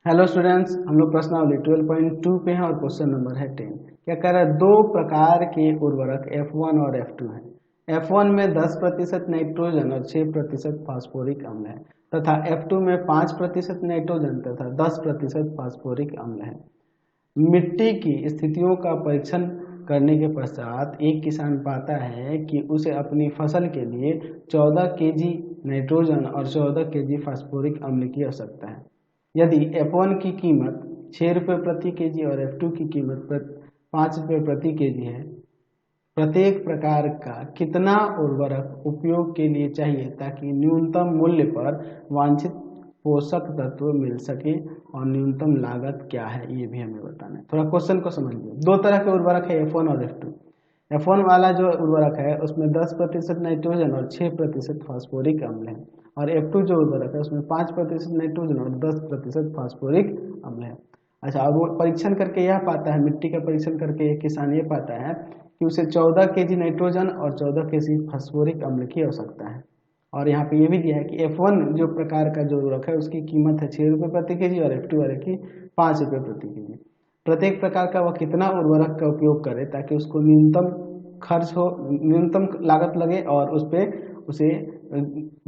Hello students, हम लोग प्रश्नावली 12.2 पे हैं और क्वेश्चन नंबर है 10। क्या कह रहा है? दो प्रकार के उर्वरक F1 और F2 हैं। F1 में 10% नाइट्रोजन और 6% फास्फोरिक अम्ल है तथा F2 में 5% नाइट्रोजन तथा 10% फास्फोरिक अम्ल है। मिट्टी की स्थितियों का परीक्षण करने के पश्चात एक किसान पाता है कि उसे अपनी फसल के लिए 14 केजी नाइट्रोजन और 14 केजी फास्फोरिक अम्ल की आवश्यकता है। यदि F1 की कीमत 6 रुपये प्रति केजी और F2 की कीमत 5 रुपये प्रति केजी है, प्रत्येक प्रकार का कितना उर्वरक उपयोग के लिए चाहिए ताकि न्यूनतम मूल्य पर वांछित पोषक तत्व मिल सके और न्यूनतम लागत क्या है, ये भी हमें बताना है। थोड़ा क्वेश्चन को समझिए। दो तरह के उर्वरक है F1 और F2। F1 वाला जो उर्वरक है उसमें 10% नाइट्रोजन और 6% फास्फोरिक अम्ल है, और F2 जो उर्वरक है उसमें 5% नाइट्रोजन और 10% फास्फोरिक अम्ल है। अच्छा, और वो परीक्षण करके यह पाता है, मिट्टी का परीक्षण करके एक किसान ये पाता है कि उसे 14 केजी नाइट्रोजन और 14 केजी फास्फोरिक अम्ल की आवश्यकता है। और यहाँ पे ये भी दिया है कि F1 जो प्रकार का जो उर्वरक है उसकी कीमत है 6 रुपये प्रति केजी और F2 वाले की 5 रुपये प्रति केजी। प्रत्येक प्रकार का वह कितना उर्वरक का उपयोग करे ताकि उसको न्यूनतम खर्च हो, न्यूनतम लागत लगे और उस पर उसे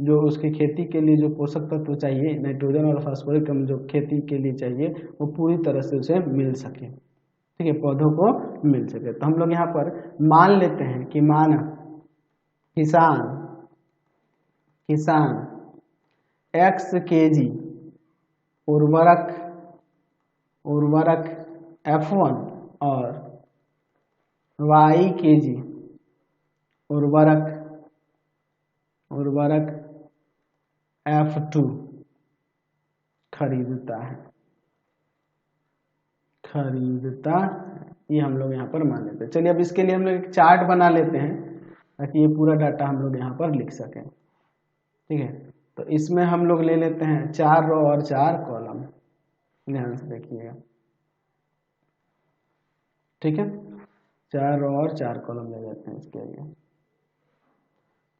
जो उसकी खेती के लिए जो पोषक तत्व चाहिए, नाइट्रोजन और फास्फोरिक अम्ल जो खेती के लिए चाहिए, वो पूरी तरह से उसे मिल सके। ठीक है, पौधों को मिल सके। तो हम लोग यहाँ पर मान लेते हैं कि माना किसान X केजी उर्वरक F1 और Y केजी उर्वरक F2 खरीदता है। ये हम लोग यहाँ पर मान लेते हैं। चलिए अब इसके लिए हम लोग एक चार्ट बना लेते हैं ताकि ये पूरा डाटा हम लोग यहाँ पर लिख सकें। ठीक है, तो इसमें हम लोग ले लेते हैं 4 रो और 4 कॉलम। ध्यान से देखिएगा। ठीक है, 4 रो और 4 कॉलम ले लेते हैं इसके लिए।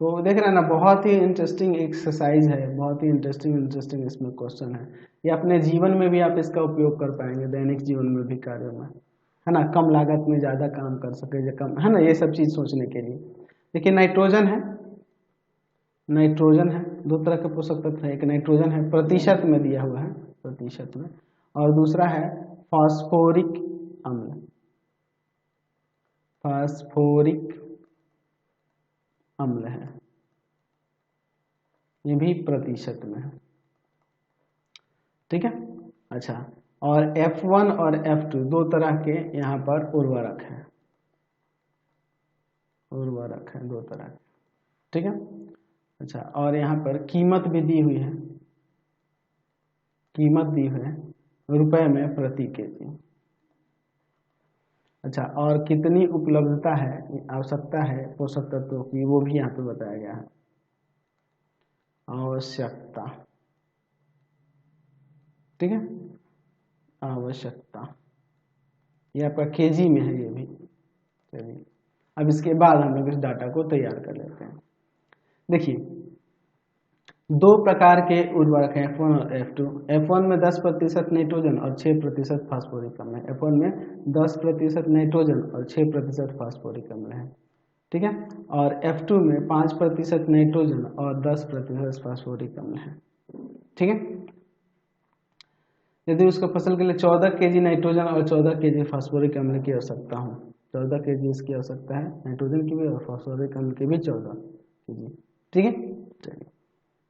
तो देख रहे हैं ना, बहुत ही इंटरेस्टिंग एक्सरसाइज है, बहुत ही इंटरेस्टिंग इसमें क्वेश्चन है। ये अपने जीवन में भी आप इसका उपयोग कर पाएंगे, दैनिक जीवन में भी, कार्यों में, है ना। कम लागत में ज़्यादा काम कर सके, या कम, है ना, ये सब चीज़ सोचने के लिए। देखिए, नाइट्रोजन है, दो तरह के पोषक तत्व है। एक नाइट्रोजन है, प्रतिशत में दिया हुआ है, प्रतिशत में, और दूसरा है फास्फोरिक अम्ल है, ये भी प्रतिशत में है। ठीक है, अच्छा, और F1 और F2 दो तरह के यहाँ पर उर्वरक हैं, दो तरह के। ठीक है, अच्छा, और यहाँ पर कीमत भी दी हुई है, रुपए में प्रति केजी। अच्छा, और कितनी उपलब्धता है, आवश्यकता है पोषक तत्वों की, वो भी यहाँ पे बताया गया है। आवश्यकता, ठीक है, आवश्यकता, ये आपका केजी में है, ये भी। चलिए, अब इसके बाद हम लोग इस डाटा को तैयार कर लेते हैं। देखिए, दो प्रकार के उर्वरक हैं F1 और F2। F1 में 10% नाइट्रोजन और 6% फास्फोरिक अम्ल है। F1 में 10% नाइट्रोजन और 6% फास्फोरिक अम्ल है। ठीक है, और F2 में 5% नाइट्रोजन और 10% फास्फोरिक अम्ल है। ठीक है, यदि उसका फसल के लिए 14 केजी नाइट्रोजन और 14 केजी फास्फोरिक अम्ल की आवश्यकता हो, 14 केजी इसकी आवश्यकता है, नाइट्रोजन की भी और फास्फोरिक अम्ल की भी 14 केजी। ठीक है, चलिए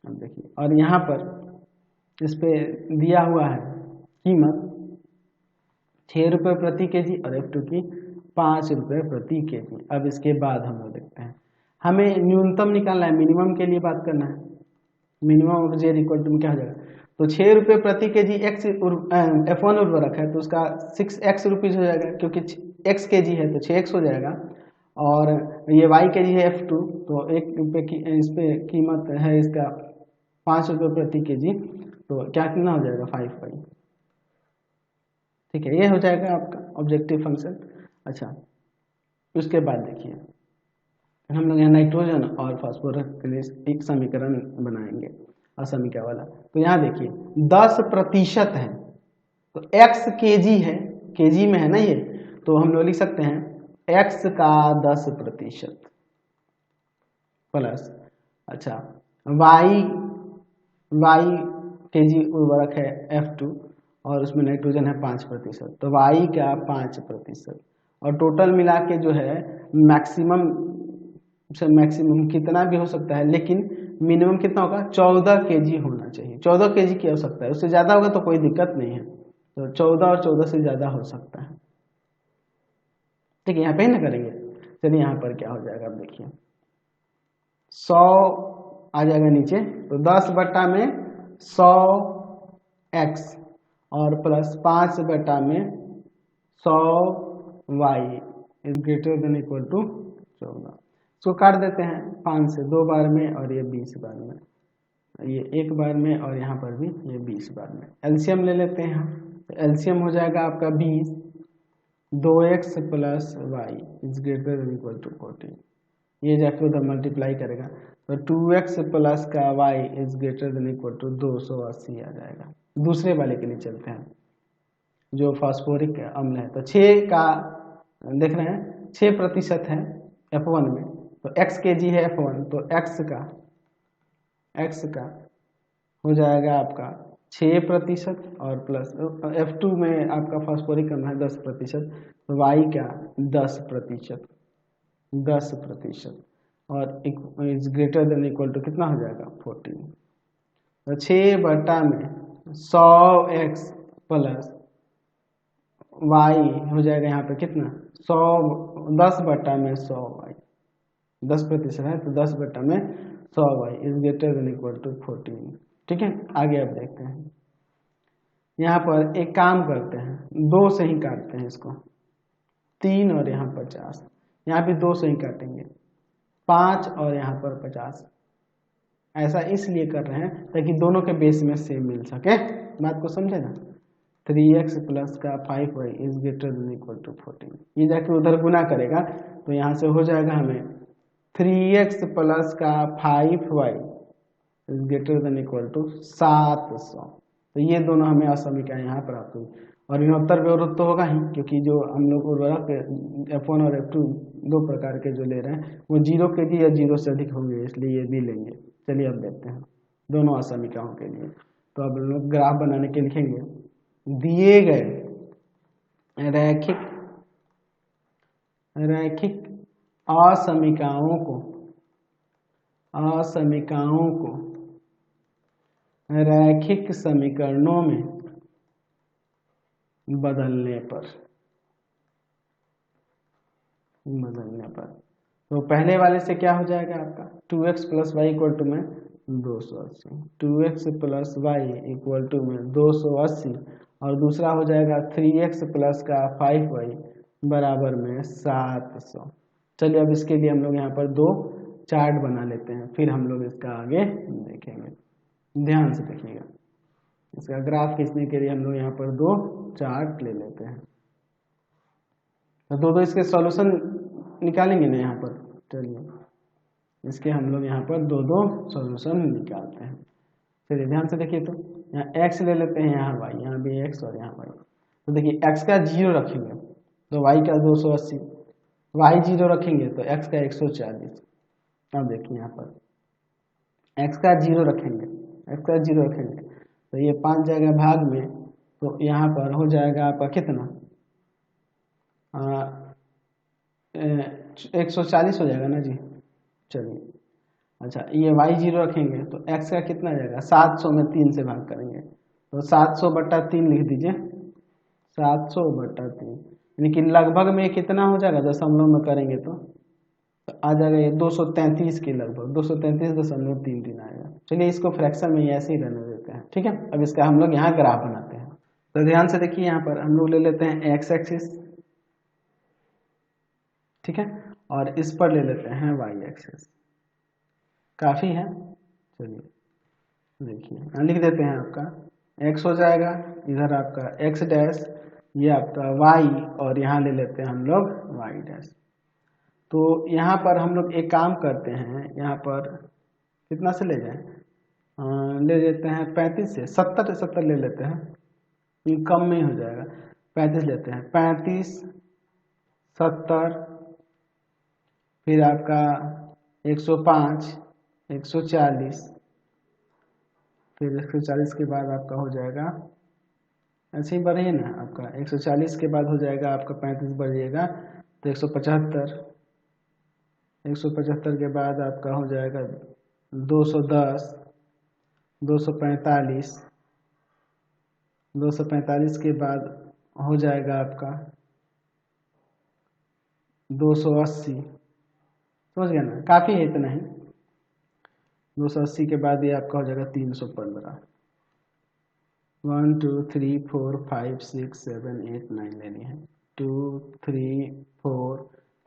अब देखिए, और यहाँ पर इस पे दिया हुआ है कीमत 6 रुपये प्रति केजी और F2 की 5 रुपये प्रति केजी। अब इसके बाद हम लोग देखते हैं, हमें न्यूनतम निकालना है, मिनिमम के लिए बात करना है। Minimum of Z equal to क्या हो जाएगा? तो 6 रुपये प्रति केजी F1 उर्वरक है तो उसका 6x रुपीज़ हो जाएगा, क्योंकि x केजी है तो 6x हो जाएगा। और ये y केजी है F2, तो 1 रुपये की इस पे कीमत है इसका 5 रुपये प्रति केजी, तो क्या कितना हो जाएगा? 5y। ठीक है, ये हो जाएगा आपका ऑब्जेक्टिव फंक्शन। अच्छा, उसके बाद देखिए, हम लोग यहाँ नाइट्रोजन और फास्फोरस के लिए एक समीकरण बनाएंगे, असमीका वाला। तो यहाँ देखिए 10% है, तो x kg है, kg में है ना ये, तो हम लोग लिख सकते हैं x का 10% प्लस, अच्छा y kg उर्वरक है F2 और उसमें नाइट्रोजन है 5%, तो y का 5%, और टोटल मिला के जो है मैक्सिमम से मैक्सिमम कितना भी हो सकता है, लेकिन मिनिमम कितना होगा 14 kg होना चाहिए। 14 kg की आवश्यकता है, उससे ज़्यादा होगा तो कोई दिक्कत नहीं है, तो 14 और 14 से ज़्यादा हो सकता है। ठीक है, यहाँ पे ही ना करेंगे। चलिए यहाँ पर क्या हो जाएगा, अब देखिए 100 आ जाएगा नीचे, तो 10/100x और plus 5/100y is greater than equal to 14। इसको काट देते हैं 5 से 2 बार में, और ये 20 बार में, ये 1 बार में, और यहाँ पर भी ये 20 बार में। एलसीएम ले लेते हैं, तो एलसीएम हो जाएगा आपका 20, 2x plus y is greater than equal to 14, ये जाके उधर मल्टीप्लाई करेगा, तो 2x प्लस का y is greater than equal to 280 आ जाएगा। दूसरे वाले के लिए चलते हैं, जो फास्फोरिक अम्ल है, तो 6 का देख रहे हैं 6% है F1 में, तो x kg है F1, तो x का हो जाएगा आपका 6% और प्लस F2 में आपका फास्फोरिक अम्ल है 10%, तो y का 10%, और is greater than equal to कितना हो जाएगा 14, तो 6/100x प्लस y हो जाएगा यहाँ पे कितना 100, 10/100y, 10% है तो 10/100y is greater than equal to 14। ठीक है, आगे अब देखते हैं। यहाँ पर एक काम करते हैं, 2 से ही काटते हैं इसको, 3 और यहाँ 50, यहाँ भी 2 से ही काटेंगे, 5 और यहाँ पर 50। ऐसा इसलिए कर रहे हैं ताकि दोनों के बेस में सेम मिल सके, बात को समझे ना। 3x प्लस का 5y is greater than equal to 14, ये जाके उधर गुना करेगा, तो यहाँ से हो जाएगा हमें 3x प्लस का 5y is greater than equal to 700, तो ये दोनों हमें असमीकरण यहाँ प्राप्त हुई। और ऋणोत्तर व्यवरोध तो होगा ही, क्योंकि जो हम लोग उर्वरक F1 और F2 2 प्रकार के जो ले रहे हैं वो 0 kg या 0 से अधिक होंगे, इसलिए ये भी लेंगे। चलिए अब देखते हैं दोनदोनों असमीकरणों के लिए। तो अब लोग ग्राफ बनाने के लिखेंगे, दिए गए रैखिक असमीकरणों को रैखिक समीकरणों में बदलने पर तो पहले वाले से क्या हो जाएगा आपका 2x plus Y equal to में 280, 2x plus Y equal to में 280, और दूसरा हो जाएगा 3x प्लस का 5y बराबर में 700। चलिए अब इसके लिए हम लोग यहाँ पर 2 चार्ट बना लेते हैं, फिर हम लोग इसका आगे देखेंगे। ध्यान से देखिएगा, इसका ग्राफ खींचने के लिए हम लोग यहाँ पर 2 चार्ट ले लेते हैं, तो 2 इसके सॉल्यूशन निकालेंगे ना यहाँ पर। चलिए इसके हम लोग यहाँ पर 2 सॉल्यूशन निकालते हैं। चलिए ध्यान से देखिए, तो यहाँ x ले लेते हैं, यहाँ y, यहाँ भी x और यहाँ y। तो देखिए x का 0 रखेंगे तो y का 280, y 0 रखेंगे तो x का 140। अब देखिए यहाँ पर x का 0 रखेंगे, तो ये 5 जाएगा भाग में, तो यहाँ पर हो जाएगा आपका कितना 140 हो जाएगा ना जी। चलिए अच्छा, ये y 0 रखेंगे तो x का कितना जाएगा 700 में 3 से भाग करेंगे, तो 700/3 लिख दीजिए, 700/3, लेकिन लगभग में कितना हो जाएगा, दशमलव में करेंगे तो आ जाएगा ये 233 के लगभग, 233.33 आएगा। चलिए इसको फ्रैक्शन में ऐसे ही रहने देते हैं। ठीक है, अब इसका हम लोग यहाँ ग्राफ बनाते हैं। तो ध्यान से देखिए, यहाँ पर हम लोग ले लेते हैं x एक्सिस, ठीक है, और इस पर ले लेते हैं y एक्सिस, काफी है। चलिए देखिए लिख देते हैं, आपका x हो जाएगा, इधर आपका x डैश, ये आपका y, और यहाँ ले लेते हैं हम लोग y डैश। तो यहाँ पर हम लोग एक काम करते हैं, यहाँ पर कितना से ले जाएं, ले लेते हैं 35 से 70 ले लेते हैं, ये कम में ही हो जाएगा। 35 लेते हैं, 35, 70, फिर आपका 105, 140, फिर 140 के बाद आपका हो जाएगा, ऐसे ही बढ़िए ना, आपका 140 के बाद हो जाएगा आपका 35 बढ़िएगा तो 175, 175 के बाद आपका हो जाएगा 210, 245, 245 के बाद हो जाएगा आपका 280, समझ गया ना, काफ़ी है इतना ही। 280 के बाद ये आपका हो जाएगा 315। 1 2 3 4 5 6 7 8 9 लेनी है, 2 3 4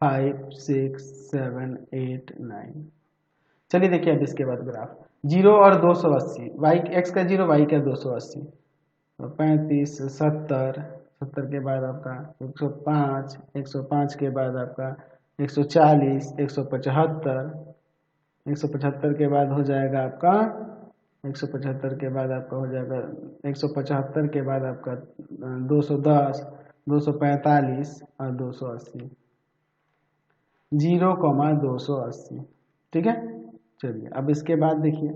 5 6 7 8 9। चलिए देखिए अब इसके बाद ग्राफ 0 और 280, वाई एक्स का 0, वाई का 280, तो 35, 70, 70 के बाद आपका 105, 105 के बाद आपका 140, 175, 175 के बाद हो जाएगा आपका 175 के बाद आपका हो जाएगा 175 के बाद आपका 210, 245 और 280, 0,280, ठीक है। चलिए अब इसके बाद देखिए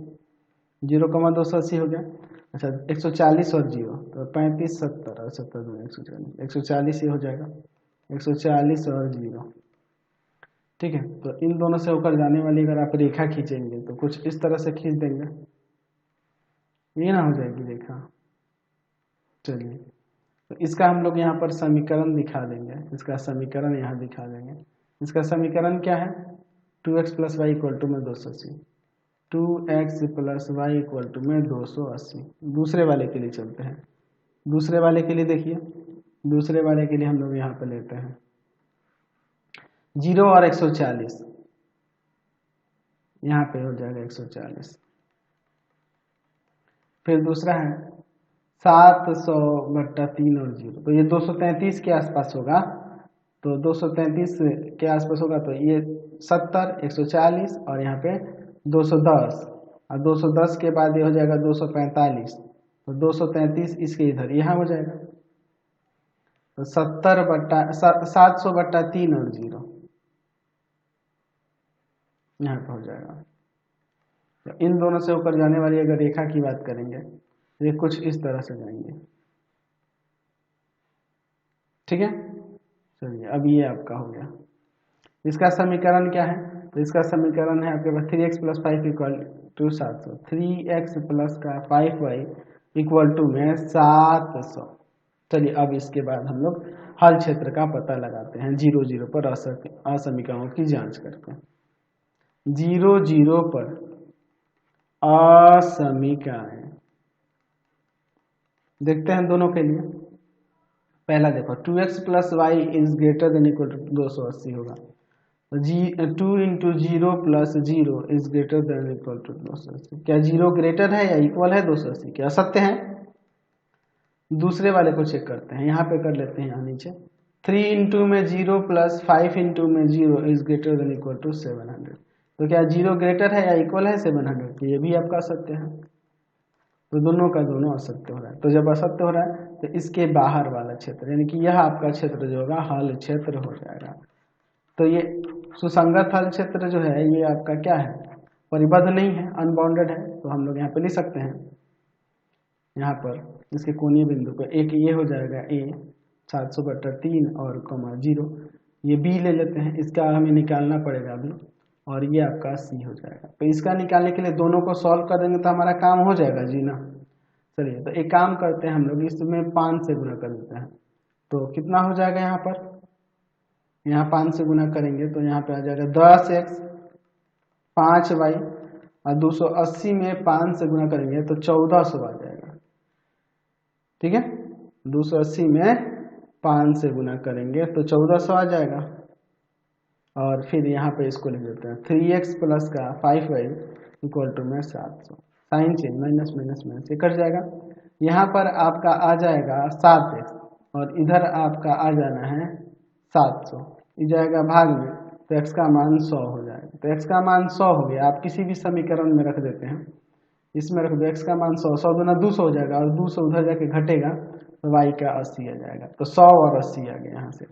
0,280 हो गया। अच्छा 140 और 0 तो 35, 70 और 70 में 140, 140 ये हो जाएगा, 140 और 0, ठीक है। तो इन दोनों से होकर जाने वाली अगर आप रेखा खींचेंगे तो कुछ इस तरह से खींच देंगे, ये ना हो जाएगी रेखा। चलिए तो इसका हम लोग यहाँ पर समीकरण दिखा देंगे, इसका समीकरण यहाँ दिखा देंगे। इसका समीकरण क्या है, 2x + y = में 280, 2x + y = में 280। दूसरे वाले के लिए चलते हैं, दूसरे वाले के लिए देखिए, दूसरे वाले के लिए हम लोग यहाँ पर लेते हैं 0 और 140, यहाँ पे हो जाएगा 140। फिर दूसरा है 700/3 और 0, तो ये 233 के आसपास होगा, तो 233 के आसपास होगा, तो ये 70, 140 और यहाँ पे 210, और 210 के बाद ये हो जाएगा 245, तो 233 इसके इधर यहाँ हो जाएगा, तो 700/3 और 0 यहाँ पे हो जाएगा। तो इन दोनों से होकर जाने वाली अगर रेखा की बात करेंगे तो ये कुछ इस तरह से जाएंगे, ठीक है। चलिए अब ये आपका हो गया। इसका समीकरण क्या है, तो इसका समीकरण है आपके पास 3x + 5 = 700, 3x + 5y = में 700। चलिए अब इसके बाद हम लोग हल क्षेत्र का पता लगाते हैं, 0 0 पर असमीकरणों की जांच करते हैं। 0 0 पर असमीकरण देखते हैं दोनों के लिए। पहला देखो 2x + y > 280 होगा, तो 2 × 0 + 0 > 280। क्या 0 ग्रेटर है या इक्वल है 280? क्या सत्य है? दूसरे वाले को चेक करते हैं, यहाँ पे कर लेते हैं, यहाँ नीचे 3 × में 0 + 5 × में 0 > 700। तो क्या 0 ग्रेटर है या इक्वल है 700? तो ये भी आपका असत्य है, तो दोनों का दोनों असत्य हो रहा है। तो जब असत्य हो रहा है तो इसके बाहर वाला क्षेत्र यानी कि यह आपका क्षेत्र जो होगा हल क्षेत्र हो जाएगा। तो ये सुसंगत हल क्षेत्र जो है ये आपका क्या है, परिबद्ध नहीं है, अनबाउंडेड है, तो हम लोग यहाँ पे लिख सकते हैं, यहाँ पर इसके कोणीय बिंदु पर एक ये हो जाएगा a 700/3 और 0, ये b ले लेते हैं, इसका हमें निकालना पड़ेगा अभी, और ये आपका c हो जाएगा। तो इसका निकालने के लिए दोनों को सॉल्व कर देंगे तो हमारा काम हो जाएगा जी ना। चलिए तो एक काम करते हैं हम लोग, इसमें 5 से गुना कर देते हैं, तो कितना हो जाएगा यहाँ पर, यहाँ 5 से गुना करेंगे तो यहाँ पे आ जाएगा 10x 5y, और 280 में 5 से गुना करेंगे तो 1400 आ जाएगा, ठीक है। 280 में 5 से गुना करेंगे तो 1400 आ जाएगा, और फिर यहाँ पे इसको लिख देते हैं 3x + 5y = में 700, sign change minus minus minus ये कट जाएगा। यहाँ पर आपका आ जाएगा 7x और इधर आपका आ जाना है 700, ये जाएगा भाग में, तो x का मान 100 हो जाएगा। तो x का मान 100 हो गया, आप किसी भी समीकरण में रख देते हैं, इसमें रख दो x का मान 100, 100 × 200 हो जाएगा, और 200 उधर जाके घटेगा तो y का 80 आ जाएगा। तो 100 और 80 आ गया, यहाँ से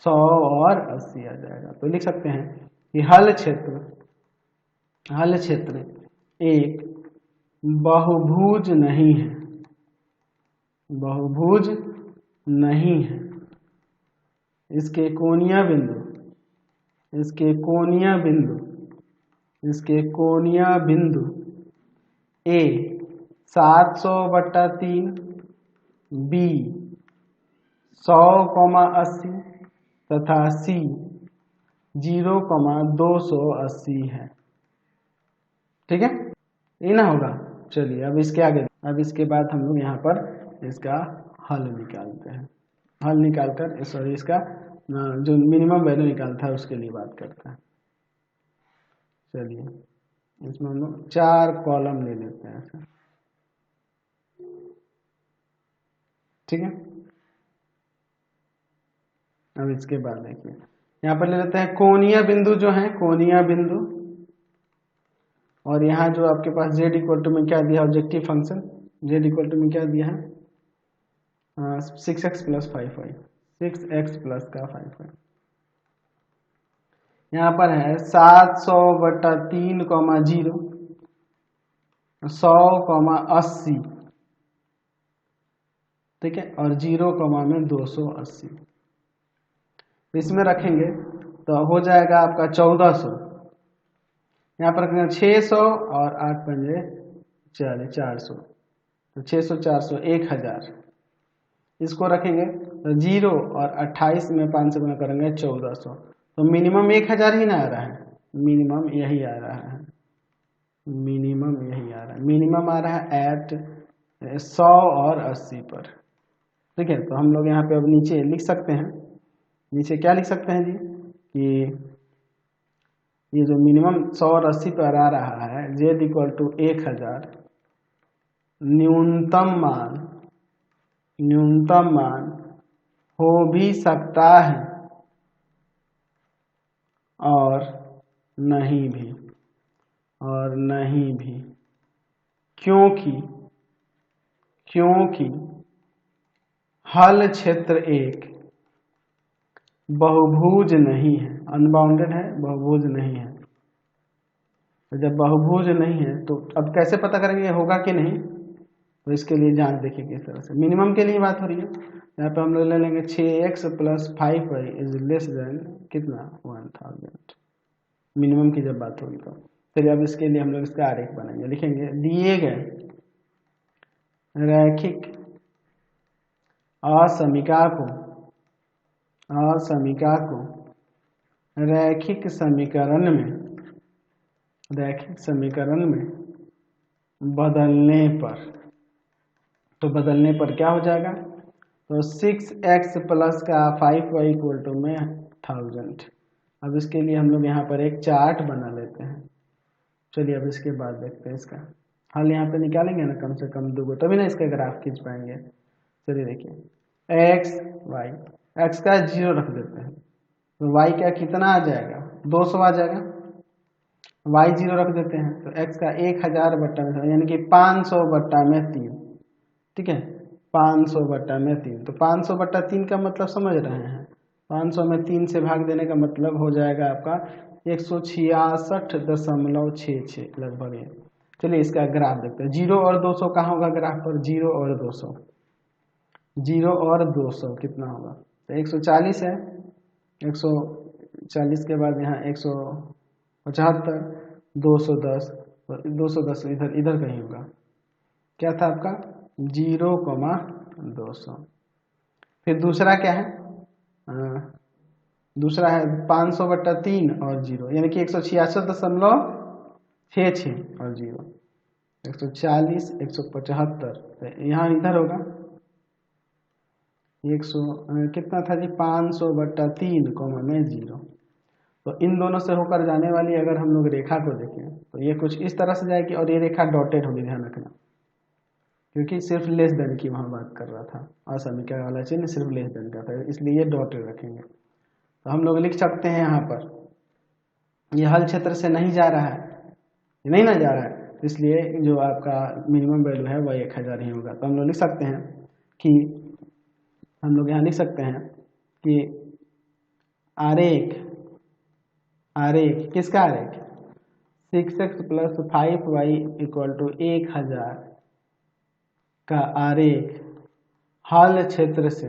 100 और 80 आ जाएगा। तो लिख सकते हैं कि हल क्षेत्र एक बहुभुज नहीं है, बहुभुज नहीं है। इसके कोणीय बिंदु ए 700/3, बी 100,80 तथा सी 0,280 है। ठीक है, ये ना होगा। चलिए अब इसके आगे, अब इसके बाद हम लोग यहाँ पर इसका हल निकालते हैं। हल निकालकर सॉरी इसका जो मिनिमम वैल्यू निकालता है उसके लिए बात करते हैं। चलिए इसमें हम लोग 4 कॉलम ले लेते हैं ऐसे। ठीक है, अब इसके बाद देखिए यहाँ पर ले लेते हैं कोणीय बिंदु जो है, कोणीय बिंदु, और यहाँ जो आपके पास z इक्वल टू में क्या दिया, objective function z equal to में क्या दिया है 6x + 5y, 6x प्लस का 5y। यहाँ पर है 700/3, 0 100,80, ठीक है, और 0, में 280। इसमें रखेंगे तो हो जाएगा आपका 1400। यहाँ पर रखेंगे 600 और 8 पंजे 400, तो 600 400 1000। इसको रखेंगे तो 0 और 28 में 5 से गुना करेंगे 1400। तो मिनिमम 1000 ही ना आ रहा है, मिनिमम यही आ रहा है, मिनिमम यही आ रहा है, मिनिमम आ रहा है एट 100 और 80 पर। ठीक है, तो हम लोग यहाँ पे अब नीचे लिख सकते हैं, नीचे क्या लिख सकते हैं जी कि ये जो मिनिमम 100 और 80 पर आ रहा है z इक्वल टू 1000, न्यूनतम मान हो भी सकता है और नहीं भी, क्योंकि हल क्षेत्र एक बहुभुज नहीं है, अनबाउंडेड है, बहुभुज नहीं है। तो जब बहुभुज नहीं है तो अब कैसे पता करेंगे होगा कि नहीं, तो इसके लिए जांच देखिए किस तरह से। मिनिमम के लिए बात हो रही है, यहाँ पे हम लोग ले लेंगे 6x + 5y is less than कितना 1000, मिनिमम की जब बात होगी तो। फिर अब इसके लिए हम लोग इसका आरेख बनाएंगे, लिखेंगे दिए गए रैखिक असमीका को रैखिक समीकरण में बदलने पर, तो बदलने पर क्या हो जाएगा, तो 6x प्लस का 5y इक्वल टू में 1000। अब इसके लिए हम लोग यहाँ पर एक चार्ट बना लेते हैं। चलिए अब इसके बाद देखते हैं इसका हल। यहाँ पे निकालेंगे ना कम से कम 2 तभी ना इसका ग्राफ खींच पाएंगे। चलिए देखिए x का 0 रख देते हैं, तो y का कितना आ जाएगा 200 आ जाएगा, y 0 रख देते हैं तो x का 1000/3 यानी कि 500/3। ठीक है, 500/3, तो 500/3 का मतलब समझ रहे हैं, 500 में 3 से भाग देने का मतलब हो जाएगा आपका 166.66 लगभग है। चलिए इसका ग्राफ देखते हैं, 0 और 200 कहाँ होगा ग्राफ पर, 0 और 200 कितना होगा, तो 140 है, 140 के बाद यहाँ 175, 210, 210 इधर कहीं होगा, क्या था आपका 0,200। फिर दूसरा क्या है, दूसरा है 500/3 और 0 यानी कि 166.66 और 0, 140, 175, तो यहाँ इधर होगा 100 कितना था जी 500/3 में 0। तो इन दोनों से होकर जाने वाली अगर हम लोग रेखा को देखें तो ये कुछ इस तरह से जाएगी और ये रेखा डॉटेड होगी, ध्यान रखना, क्योंकि सिर्फ लेस देन की वहाँ बात कर रहा था, असमीका वाला चिन्ह सिर्फ लेस देन का था, इसलिए ये डॉटेड रखेंगे। तो हम लोग लिख सकते हैं यहाँ पर ये हल क्षेत्र से नहीं जा रहा है, नहीं ना जा रहा है, इसलिए जो आपका मिनिमम वैल्यू है वह 1000 ही होगा। तो हम लोग लिख सकते हैं कि हम लोग यहाँ लिख सकते हैं कि आरेख किसका आरेख 6x + 5y = 1000 का आरेख हल क्षेत्र से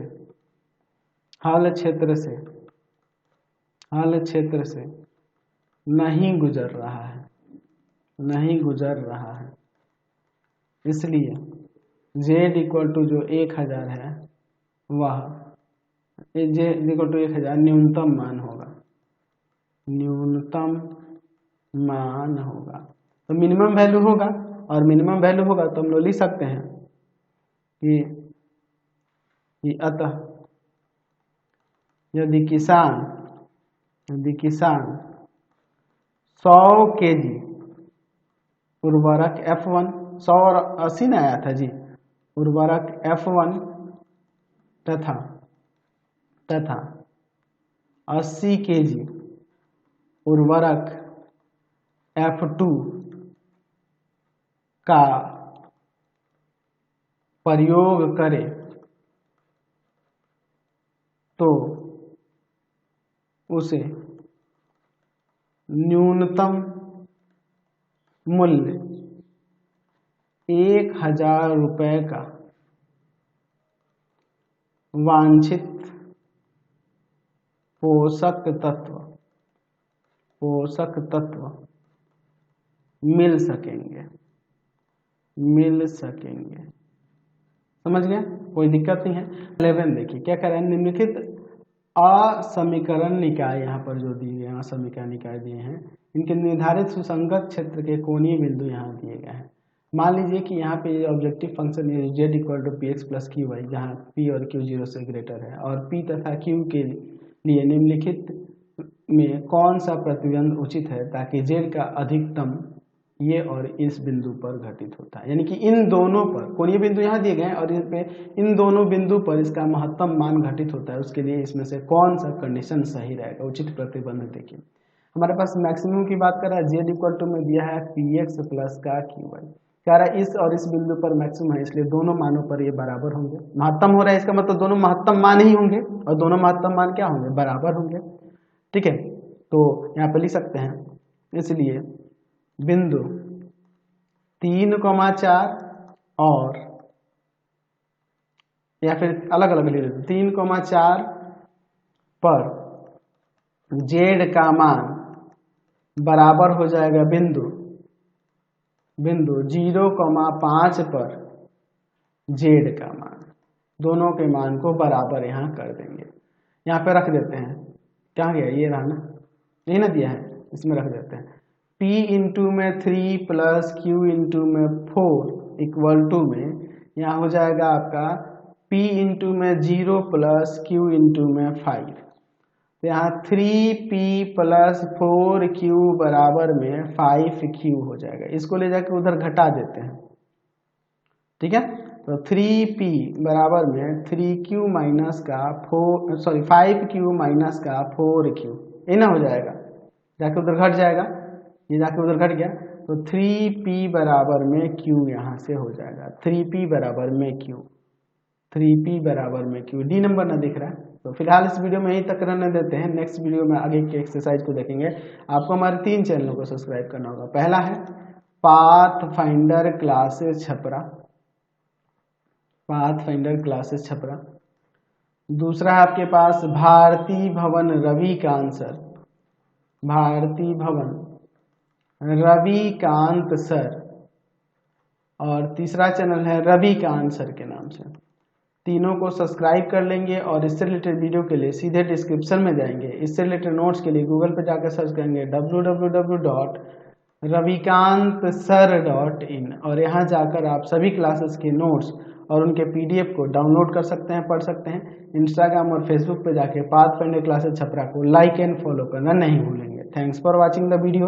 नहीं गुजर रहा है, इसलिए z = जो 1000 है वह z = 1000 न्यूनतम मान होगा। तो मिनिमम वैल्यू होगा, और मिनिमम वैल्यू होगा तो हम लोग लिख सकते हैं कि अतः यदि किसान 100 kg उर्वरक F1, 100 और 80 न आया था जी, उर्वरक F1 तथा 80 kg उर्वरक F2 का प्रयोग करे तो उसे न्यूनतम मूल्य 1000 रुपये का वांछित पोषक तत्व मिल सकेंगे। समझ गए? कोई दिक्कत नहीं है। 11 देखिए क्या कह रहे हैं, निम्नलिखित असमीकरण निकाय, यहाँ पर जो दिए गए असमीकरण निकाय दिए हैं, इनके निर्धारित सुसंगत क्षेत्र के कोणीय बिंदु यहाँ दिए गए हैं। मान लीजिए कि यहाँ पे ऑब्जेक्टिव फंक्शन है z = px + qy, जहाँ p और q 0 से ग्रेटर है, और p तथा q के लिए निम्नलिखित में कौन सा प्रतिबंध उचित है ताकि z का अधिकतम ये और इस बिंदु पर घटित होता है। यानी कि इन दोनों पर कोणीय बिंदु यहाँ दिए गए हैं और इन दोनों बिंदु पर इसका महत्तम मान घटित होता है, उसके लिए इसमें से कौन सा कंडीशन सही रहेगा, उचित प्रतिबंध। देखिए हमारे पास मैक्सिमम की बात कर रहा है, z = में दिया है px + का qy, कह रहा है इस और इस बिंदु पर मैक्सिमम है, इसलिए दोनों मानों पर ये बराबर होंगे। महत्तम हो रहा है, इसका मतलब दोनों महत्तम मान ही होंगे, और दोनों महत्तम मान क्या होंगे, बराबर होंगे। ठीक है, तो यहाँ पे लिख सकते हैं, इसलिए बिंदु 3,4 और या फिर अलग अलग ले लेते 3,4 पर z का मान बराबर हो जाएगा बिंदु 0,5 पर z का मान, दोनों के मान को बराबर यहाँ कर देंगे। यहाँ पे रख देते हैं, क्या गया, ये रहा ना, यही ना दिया है, इसमें रख देते हैं p में 3 + q में 4 = में, यहाँ हो जाएगा आपका p में 0 + q में 5, तो यहाँ 3p + 4q बराबर में 5q हो जाएगा। इसको ले जाके उधर घटा देते हैं, ठीक है, तो 3p बराबर में 5q का 4q, ये ना हो जाएगा, जाके उधर घट जाएगा, ये जाके उधर घट गया, तो 3p बराबर में q यहाँ से हो जाएगा, 3p बराबर में q। डी नंबर ना दिख रहा है, तो फिलहाल इस वीडियो में यहीं तक रहने देते हैं। नेक्स्ट वीडियो में आगे के एक्सरसाइज को देखेंगे। आपको हमारे 3 चैनलों को सब्सक्राइब करना होगा। पहला है पाथफाइंडर क्लासेस छपरा, दूसरा है आपके पास भारती भवन रविकांत सर, और तीसरा चैनल है रविकांत सर के नाम से। तीनों को सब्सक्राइब कर लेंगे और इससे रिलेटेड वीडियो के लिए सीधे डिस्क्रिप्शन में जाएंगे। इससे रिलेटेड नोट्स के लिए गूगल पर जाकर सर्च करेंगे www.ravikantsir.in, और यहाँ जाकर आप सभी क्लासेस के नोट्स और उनके PDF को डाउनलोड कर सकते हैं, पढ़ सकते हैं। इंस्टाग्राम और फेसबुक पे जाके पाथफाइंडर क्लासेस छपरा को लाइक एंड फॉलो करना नहीं भूलेंगे। Thanks for watching the video.